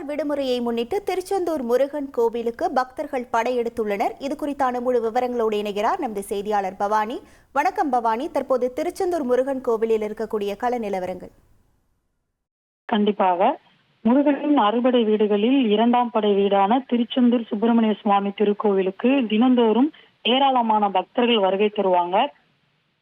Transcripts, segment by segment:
தொடர் விடுமுறையை முன்னிட்டு திருச்செந்தூர் முருகன் கோவிலுக்கு பக்தர்கள் படையெடுத்துள்ளனர். இது குறித்தான முழு விவரங்களோடு இணைகிறார் நமது செய்தியாளர் பவானி. வணக்கம் பவானி, தற்போது திருச்செந்தூர் முருகன் கோவிலில் இருக்கக்கூடிய கள நிலவரங்கள். கண்டிப்பாக முருகனின் அறுபடை வீடுகளில் இரண்டாம் படை வீடான திருச்செந்தூர் சுப்பிரமணிய சுவாமி திருக்கோவிலுக்கு தினந்தோறும் ஏராளமான பக்தர்கள் வருகை தருவாங்க.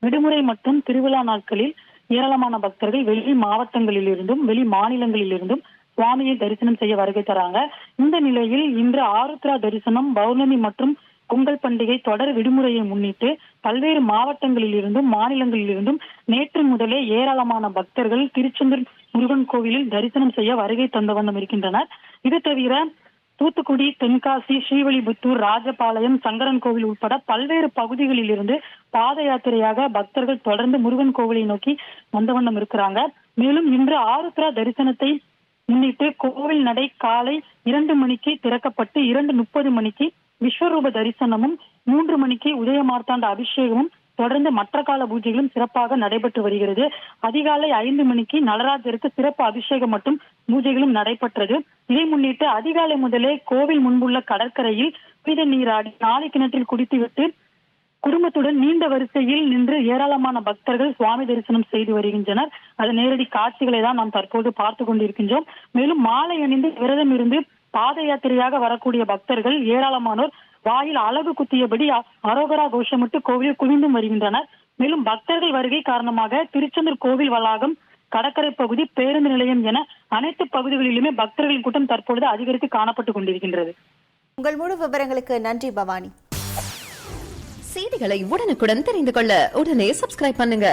விடுமுறை மற்றும் திருவிழா நாட்களில் ஏராளமான பக்தர்கள் வெளி மாவட்டங்களில் இருந்தும் வெளி மாநிலங்களில் இருந்தும் சுவாமியை தரிசனம் செய்ய வருகை தராங்க. இந்த நிலையில் இன்று ஆருத்ரா தரிசனம், பௌர்ணமி மற்றும் பொங்கல் பண்டிகை தொடர் விடுமுறையை முன்னிட்டு பல்வேறு மாவட்டங்களில் இருந்தும் மாநிலங்களில் இருந்தும் நேற்று முதலே ஏராளமான பக்தர்கள் திருச்செந்தூர் முருகன் கோவிலில் தரிசனம் செய்ய வருகை தந்த வண்ணம் இருக்கின்றனர். இது தவிர தூத்துக்குடி, தென்காசி, ஸ்ரீவில்லிபுத்தூர், ராஜபாளையம், சங்கரன் கோவில் உட்பட பல்வேறு பகுதிகளில் இருந்து பாத யாத்திரையாக பக்தர்கள் தொடர்ந்து முருகன் கோவிலை நோக்கி வந்த வண்ணம் இருக்கிறாங்க. மேலும் இன்று ஆருத்ரா தரிசனத்தை முன்னிட்டு கோவில் நடை காலை 2 மணிக்கு திறக்கப்பட்டு 2:30 மணிக்கு விஸ்வரூப தரிசனமும் 3 மணிக்கு உதயமார்த்தாண்ட அபிஷேகமும் தொடர்ந்து மற்ற கால பூஜைகளும் சிறப்பாக நடைபெற்று வருகிறது. அதிகாலை 5 மணிக்கு நடராஜருக்கு சிறப்பு அபிஷேகம் மற்றும் பூஜைகளும் நடைபெற்றது. இதை முன்னிட்டு அதிகாலை முதலே கோவில் முன்புள்ள கடற்கரையில் புனித நீராடி நாளை கிணற்றில் குடித்துவிட்டு குடும்பத்துடன் நீண்ட வரிசையில் நின்று ஏராளமான பக்தர்கள் சுவாமி தரிசனம் செய்து வருகின்றனர். அது நேரடி காட்சிகளை தான் நாம் தற்போது பார்த்து கொண்டிருக்கின்றோம். மேலும் மாலை அணிந்து விரதம் இருந்து பாத யாத்திரையாக வரக்கூடிய பக்தர்கள் ஏராளமானோர் வாயில் அழகு குத்தியபடி அரோகரா கோஷமிட்டு கோவிலில் குவிந்தும் வருகின்றனர். மேலும் பக்தர்கள் வருகை காரணமாக திருச்செந்தூர் கோவில் வளாகம், கடற்கரை பகுதி, பேருந்து நிலையம் என அனைத்து பகுதிகளிலுமே பக்தர்களின் கூட்டம் தற்பொழுது அதிகரித்து காணப்பட்டுக் கொண்டிருக்கின்றது. உங்கள் முழு விவரங்களுக்கு நன்றி பவானி. செய்திகளை உடனுக்குடன் தெரிந்து கொள்ள உடனே சப்ஸ்கிரைப் பண்ணுங்க.